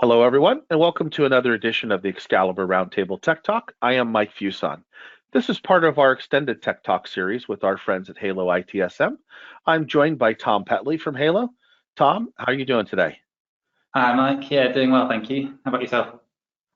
Hello, everyone, and welcome to another edition of the Excalibur Roundtable Tech Talk. I am Mike Fuson. This is part of our extended Tech Talk series with our friends at HaloITSM. I'm joined by Tom Petley from Halo. Tom, how are you doing today? Hi, Mike. Yeah, doing well, thank you. How about yourself?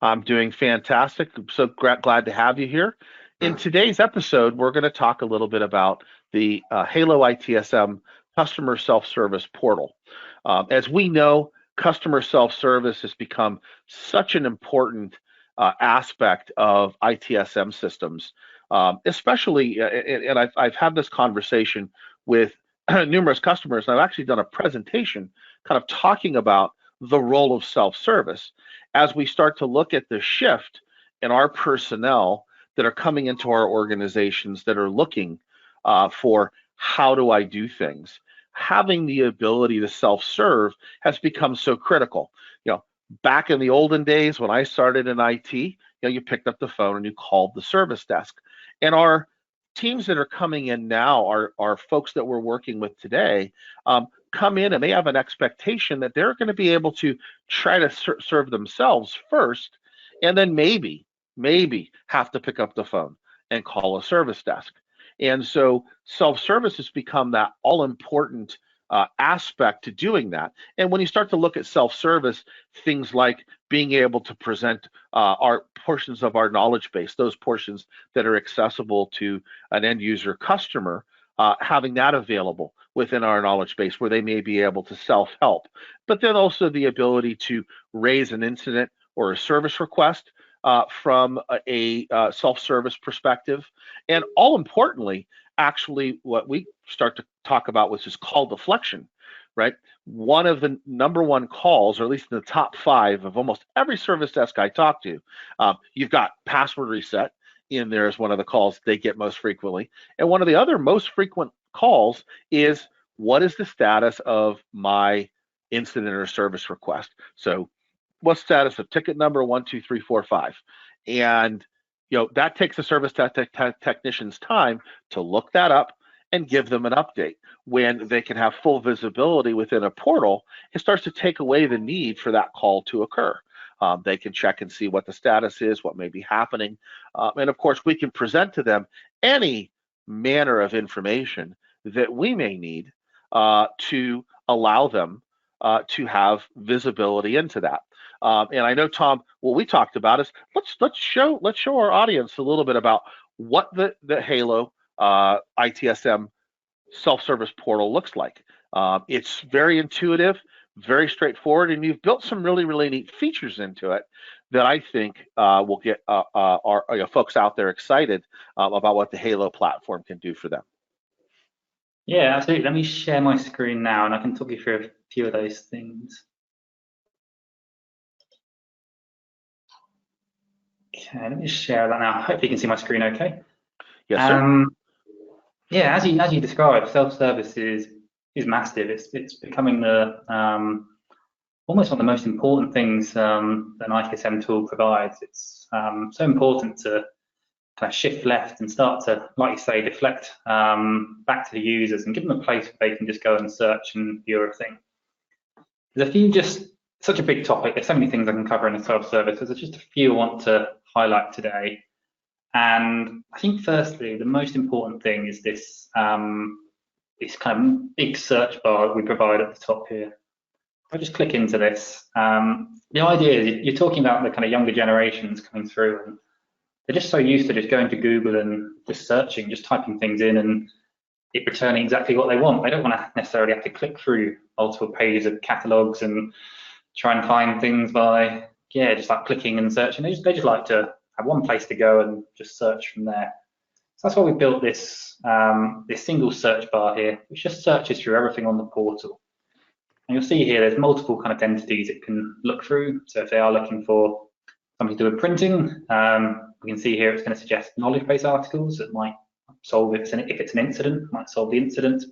I'm doing fantastic. I'm so glad to have you here. In today's episode, we're going to talk a little bit about the HaloITSM customer self-service portal. As we know, customer self-service has become such an important aspect of ITSM systems, especially, and I've had this conversation with numerous customers, and I've actually done a presentation kind of talking about the role of self-service as we start to look at the shift in our personnel that are coming into our organizations that are looking for how do I do things. Having the ability to self-serve has become so critical. Back in the olden days when I started in IT, you picked up the phone and you called the service desk. And our teams that are coming in now are folks that we're working with today, come in and they have an expectation that they're going to be able to try to serve themselves first, and then maybe have to pick up the phone and call a service desk. And so self-service has become that all-important aspect to doing that. And when you start to look at self-service, things like being able to present our portions of our knowledge base, those portions that are accessible to an end user customer, having that available within our knowledge base where they may be able to self-help, but then also the ability to raise an incident or a service request from a self-service perspective. And all importantly, actually what we start to talk about, which is call deflection, right? One of the number one calls, or at least in the top 5 of almost every service desk I talk to, you've got password reset in there as one of the calls they get most frequently. And one of the other most frequent calls is, what is the status of my incident or service request? So what's status of ticket number 12345? And that takes a service technician's time to look that up and give them an update. When they can have full visibility within a portal, it starts to take away the need for that call to occur. They can check and see what the status is, what may be happening. And of course, we can present to them any manner of information that we may need to allow them to have visibility into that. And I know, Tom, what we talked about is let's show our audience a little bit about what the Halo ITSM self-service portal looks like. It's very intuitive, very straightforward, and you've built some really neat features into it that I think will get our folks out there excited about what the Halo platform can do for them. Yeah, absolutely. Let me share my screen now and I can talk you through a few of those things. Okay, let me just share that now. Hopefully you can see my screen okay. Yes, sir. Yeah, as you described, self-service is massive. It's becoming the almost one of the most important things that an ITSM tool provides. It's so important to kind of shift left and start to, like you say, deflect back to the users and give them a place where they can just go and search and view everything. There's a few, just such a big topic. There's so many things I can cover in a self-service. There's just a few I want to highlight today. And I think firstly, the most important thing is this this kind of big search bar that we provide at the top here. If I just click into this, the idea is you're talking about the kind of younger generations coming through, and they're just so used to just going to Google and just searching, just typing things in and it returning exactly what they want. They don't want to necessarily have to click through multiple pages of catalogs and try and find things by, just like clicking and searching. They just like to have one place to go and just search from there. So that's why we built this this single search bar here, which just searches through everything on the portal. And you'll see here there's multiple kind of entities it can look through. So if they are looking for something to do with printing, we can see here it's going to suggest knowledge base articles that might solve if it's an incident, might solve the incident.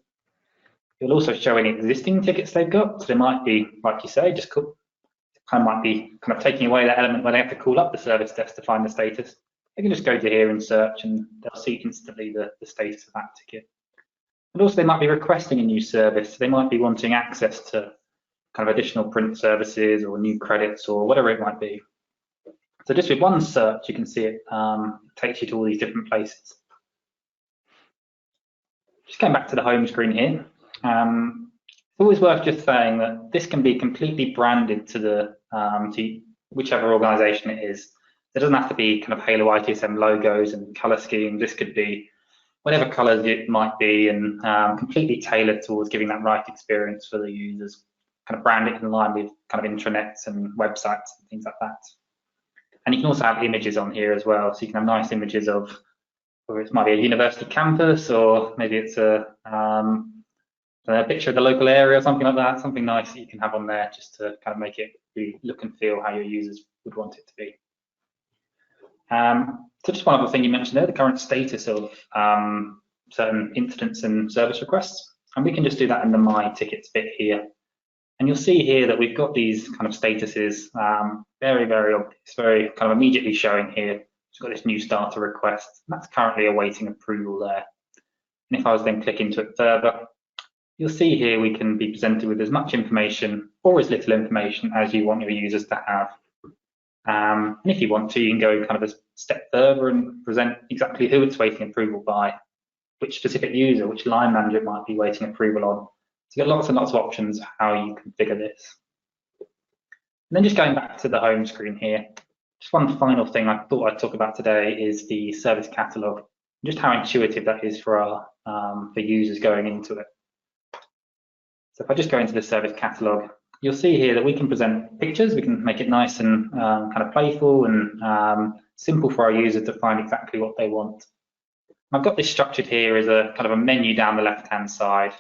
It'll also show any existing tickets they've got. So they might be, like you say, just might be kind of taking away that element where they have to call up the service desk to find the status. They can just go to here and search and they'll see instantly the status of that ticket. And also they might be requesting a new service. They might be wanting access to kind of additional print services or new credits or whatever it might be. So just with one search, you can see it takes you to all these different places. Just going back to the home screen here, it's always worth just saying that this can be completely branded to the to whichever organization it is. There doesn't have to be kind of HaloITSM logos and color schemes. This could be whatever colors it might be, and completely tailored towards giving that right experience for the users. Kind of brand it in line with kind of intranets and websites and things like that. And you can also have images on here as well, so you can have nice images of, or it might be a university campus, or maybe it's a picture of the local area or something like that, something nice that you can have on there just to kind of make it really look and feel how your users would want it to be. So just one other thing you mentioned there, the current status of certain incidents and service requests. And we can just do that in the My Tickets bit here. And you'll see here that we've got these kind of statuses very, very obvious, very kind of immediately showing here. It's got this new starter request. That's currently awaiting approval there. And if I was then click into it further, you'll see here we can be presented with as much information or as little information as you want your users to have. And if you want to, you can go kind of a step further and present exactly who it's waiting approval by, which specific user, which line manager it might be waiting approval on. So you've got lots and lots of options how you configure this. And then just going back to the home screen here, just one final thing I thought I'd talk about today is the service catalog, just how intuitive that is for our for users going into it. So if I just go into the service catalog, you'll see here that we can present pictures. We can make it nice and kind of playful and simple for our users to find exactly what they want. I've got this structured here as a kind of a menu down the left-hand side,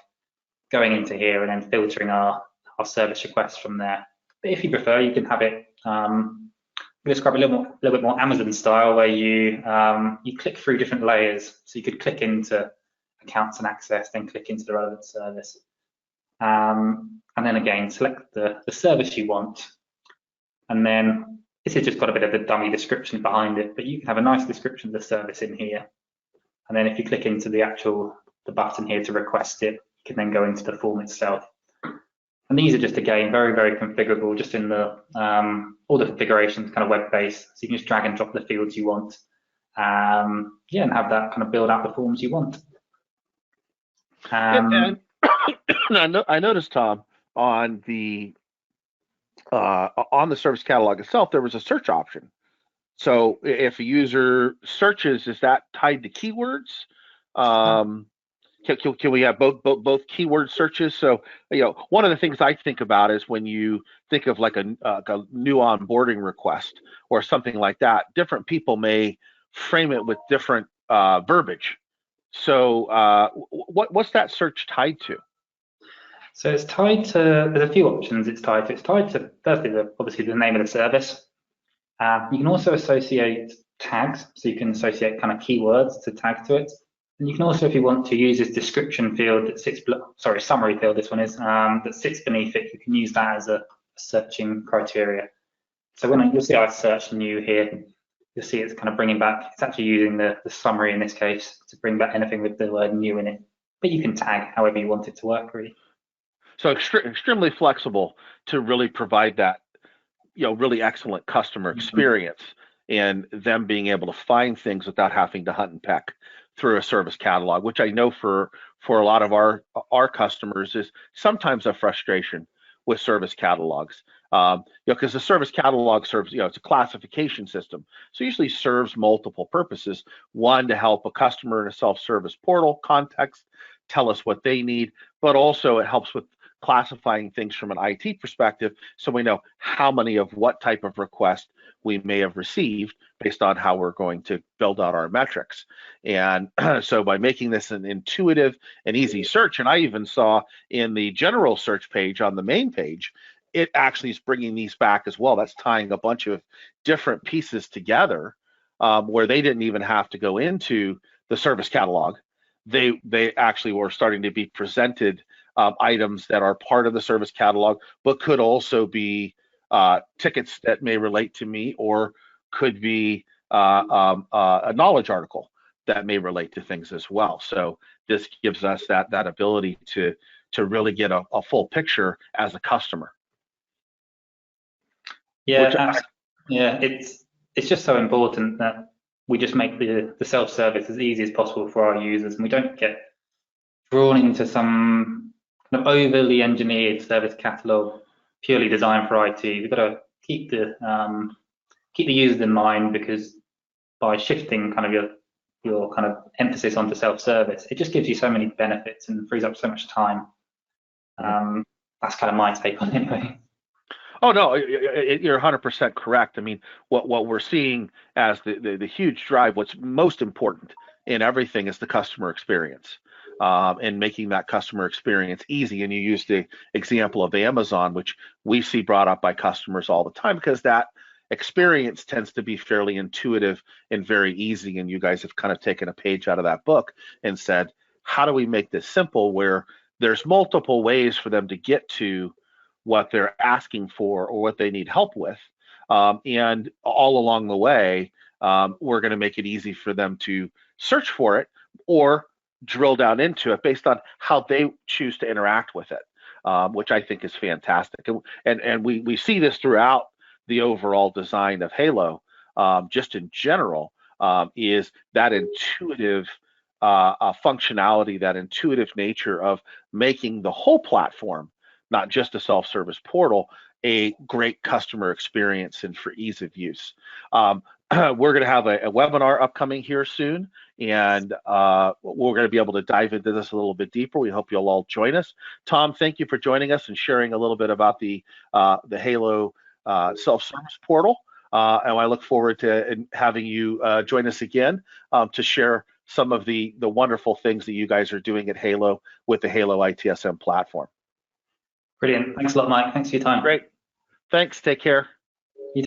going into here and then filtering our service requests from there. But if you prefer, you can have it, we describe a little bit more Amazon style, where you you click through different layers. So you could click into accounts and access, then click into the relevant service. And then again, select the service you want. And then this has just got a bit of the dummy description behind it, but you can have a nice description of the service in here. And then if you click into the button here to request it, you can then go into the form itself. And these are just, again, very, very configurable, just in the all the configurations kind of web-based. So you can just drag and drop the fields you want. Yeah, and have that kind of build out the forms you want. And I noticed, Tom, on the service catalog itself, there was a search option. So if a user searches, is that tied to keywords? Can we have both keyword searches? So, one of the things I think about is when you think of like a new onboarding request or something like that, different people may frame it with different verbiage. So what's that search tied to? So it's tied to, there's a few options it's tied to. It's tied to, firstly, obviously the name of the service. You can also associate tags, so you can associate kind of keywords to tag to it. And you can also, if you want to, use this description field that sits, summary field, this one is, that sits beneath it. You can use that as a searching criteria. So when you'll see I search new here, you'll see it's kind of bringing back, it's actually using the summary in this case to bring back anything with the word new in it. But you can tag however you want it to work, really. So extremely flexible to really provide that, really excellent customer experience, and them being able to find things without having to hunt and peck through a service catalog, which I know for a lot of our customers is sometimes a frustration with service catalogs. Because the service catalog serves, it's a classification system, so usually serves multiple purposes. One, to help a customer in a self-service portal context tell us what they need, but also it helps with classifying things from an IT perspective, so we know how many of what type of request we may have received based on how we're going to build out our metrics. And so by making this an intuitive and easy search, and I even saw in the general search page on the main page, it actually is bringing these back as well. That's tying a bunch of different pieces together, where they didn't even have to go into the service catalog. They actually were starting to be presented items that are part of the service catalog, but could also be tickets that may relate to me, or could be a knowledge article that may relate to things as well. So this gives us that ability to really get a full picture as a customer. Yeah, yeah. It's just so important that we just make the self-service as easy as possible for our users, and we don't get drawn into some kind of overly engineered service catalog purely designed for IT. We've got to keep the users in mind, because by shifting kind of your kind of emphasis onto self-service, it just gives you so many benefits and frees up so much time. That's kind of my take on it anyway. Oh no, you're 100% correct. I mean, what we're seeing as the huge drive, what's most important in everything is the customer experience, and making that customer experience easy. And you use the example of Amazon, which we see brought up by customers all the time, because that experience tends to be fairly intuitive and very easy. And you guys have kind of taken a page out of that book and said, how do we make this simple, where there's multiple ways for them to get to what they're asking for or what they need help with. And all along the way, we're going to make it easy for them to search for it or drill down into it based on how they choose to interact with it, which I think is fantastic. And we see this throughout the overall design of Halo, just in general, is that intuitive functionality, that intuitive nature of making the whole platform, not just a self-service portal, a great customer experience and for ease of use. We're going to have a webinar upcoming here soon, and we're going to be able to dive into this a little bit deeper. We hope you'll all join us. Tom, thank you for joining us and sharing a little bit about the Halo self-service portal. And I look forward to having you join us again to share some of the wonderful things that you guys are doing at Halo with the HaloITSM platform. Brilliant. Thanks a lot, Mike. Thanks for your time. Great. Thanks. Take care.